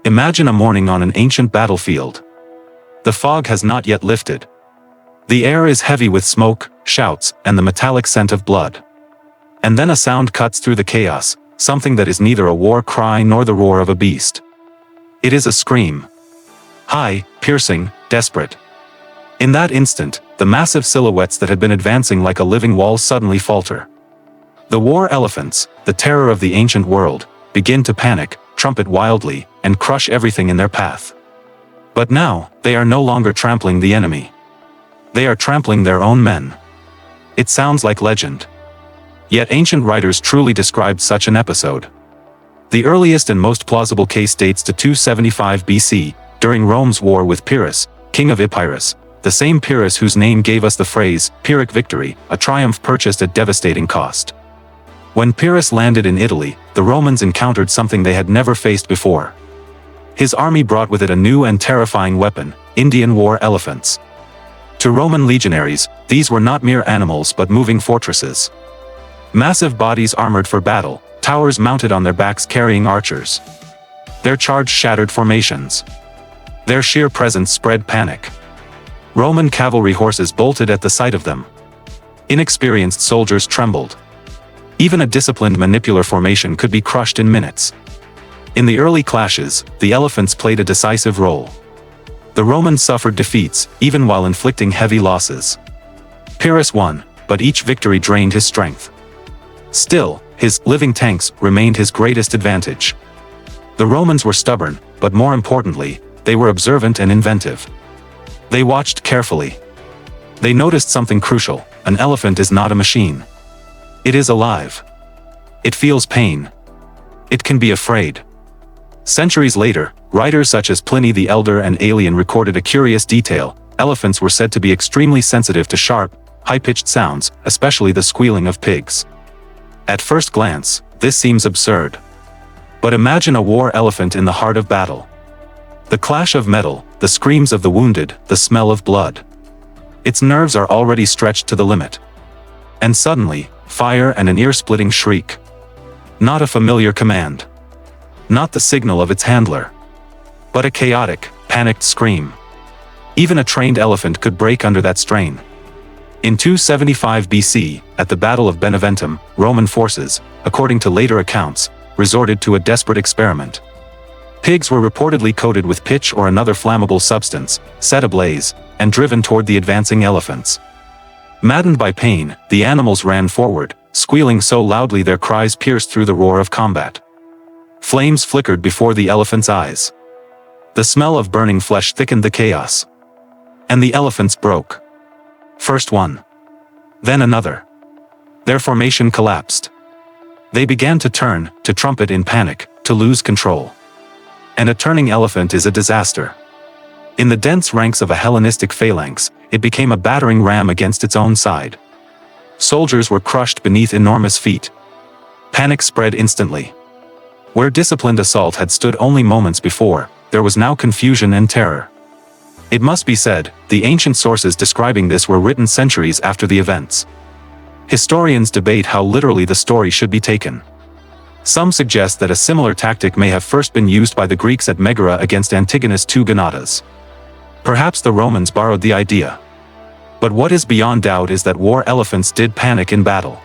Imagine a morning on an ancient battlefield. The fog has not yet lifted. The air is heavy with smoke, shouts, and the metallic scent of blood. And then a sound cuts through the chaos, something that is neither a war cry nor the roar of a beast. It is a scream. High, piercing, desperate. In that instant, the massive silhouettes that had been advancing like a living wall suddenly falter. The war elephants, the terror of the ancient world, begin to panic, trumpet wildly, and crush everything in their path. But now, they are no longer trampling the enemy. They are trampling their own men. It sounds like legend. Yet ancient writers truly described such an episode. The earliest and most plausible case dates to 275 BC, during Rome's war with Pyrrhus, king of Epirus, the same Pyrrhus whose name gave us the phrase, Pyrrhic victory, a triumph purchased at devastating cost. When Pyrrhus landed in Italy, the Romans encountered something they had never faced before. His army brought with it a new and terrifying weapon, Indian war elephants. To Roman legionaries, these were not mere animals but moving fortresses. Massive bodies armored for battle, towers mounted on their backs carrying archers. Their charge shattered formations. Their sheer presence spread panic. Roman cavalry horses bolted at the sight of them. Inexperienced soldiers trembled. Even a disciplined manipular formation could be crushed in minutes. In the early clashes, the elephants played a decisive role. The Romans suffered defeats, even while inflicting heavy losses. Pyrrhus won, but each victory drained his strength. Still, his living tanks remained his greatest advantage. The Romans were stubborn, but more importantly, they were observant and inventive. They watched carefully. They noticed something crucial: an elephant is not a machine. It is alive. It feels pain. It can be afraid. Centuries later, writers such as Pliny the Elder and Aelian recorded a curious detail: elephants were said to be extremely sensitive to sharp, high-pitched sounds, especially the squealing of pigs. At first glance, this seems absurd. But imagine a war elephant in the heart of battle. The clash of metal, the screams of the wounded, the smell of blood. Its nerves are already stretched to the limit. And suddenly, fire and an ear-splitting shriek. Not a familiar command. Not the signal of its handler. But a chaotic, panicked scream. Even a trained elephant could break under that strain. In 275 BC, at the Battle of Beneventum, Roman forces, according to later accounts, resorted to a desperate experiment. Pigs were reportedly coated with pitch or another flammable substance, set ablaze, and driven toward the advancing elephants. Maddened by pain, the animals ran forward, squealing so loudly their cries pierced through the roar of combat. Flames flickered before the elephants' eyes. The smell of burning flesh thickened the chaos. And the elephants broke. First one. Then another. Their formation collapsed. They began to turn, to trumpet in panic, to lose control. And a turning elephant is a disaster. In the dense ranks of a Hellenistic phalanx, it became a battering ram against its own side. Soldiers were crushed beneath enormous feet. Panic spread instantly. Where disciplined assault had stood only moments before, there was now confusion and terror. It must be said, the ancient sources describing this were written centuries after the events. Historians debate how literally the story should be taken. Some suggest that a similar tactic may have first been used by the Greeks at Megara against Antigonus II Gonatas. Perhaps the Romans borrowed the idea. But what is beyond doubt is that war elephants did panic in battle.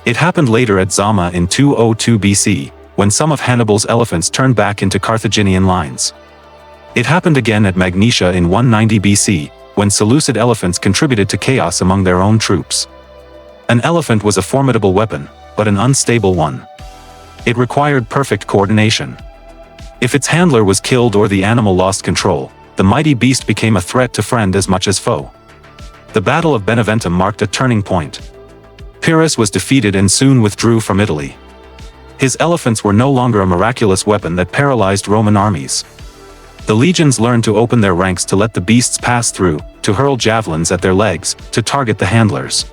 It happened later at Zama in 202 BC, when some of Hannibal's elephants turned back into Carthaginian lines. It happened again at Magnesia in 190 BC, when Seleucid elephants contributed to chaos among their own troops. An elephant was a formidable weapon, but an unstable one. It required perfect coordination. If its handler was killed or the animal lost control, the mighty beast became a threat to friend as much as foe. The Battle of Beneventum marked a turning point. Pyrrhus was defeated and soon withdrew from Italy. His elephants were no longer a miraculous weapon that paralyzed Roman armies. The legions learned to open their ranks to let the beasts pass through, to hurl javelins at their legs, to target the handlers.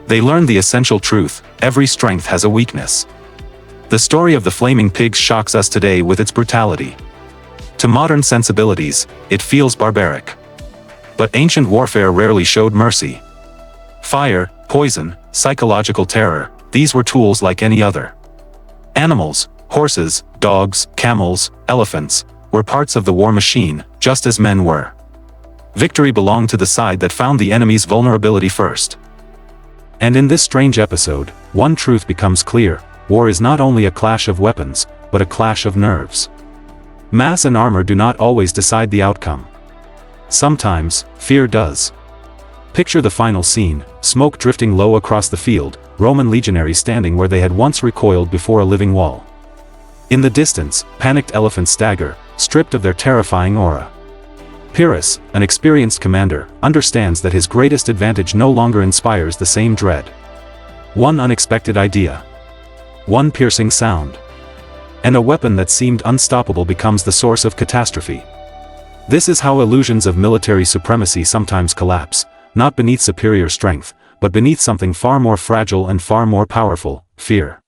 They learned the essential truth: every strength has a weakness. The story of the flaming pigs shocks us today with its brutality. To modern sensibilities, it feels barbaric. But ancient warfare rarely showed mercy. Fire, poison, psychological terror, these were tools like any other. Animals, Horses, dogs, camels, elephants, were parts of the war machine, just as men were. Victory belonged to the side that found the enemy's vulnerability first. And in this strange episode, one truth becomes clear: war is not only a clash of weapons, but a clash of nerves. Mass and armor do not always decide the outcome. Sometimes, fear does. Picture the final scene: smoke drifting low across the field, Roman legionaries standing where they had once recoiled before a living wall. In the distance, panicked elephants stagger, stripped of their terrifying aura. Pyrrhus, an experienced commander, understands that his greatest advantage no longer inspires the same dread. One unexpected idea. One piercing sound. And a weapon that seemed unstoppable becomes the source of catastrophe. This is how illusions of military supremacy sometimes collapse, not beneath superior strength, but beneath something far more fragile and far more powerful: fear.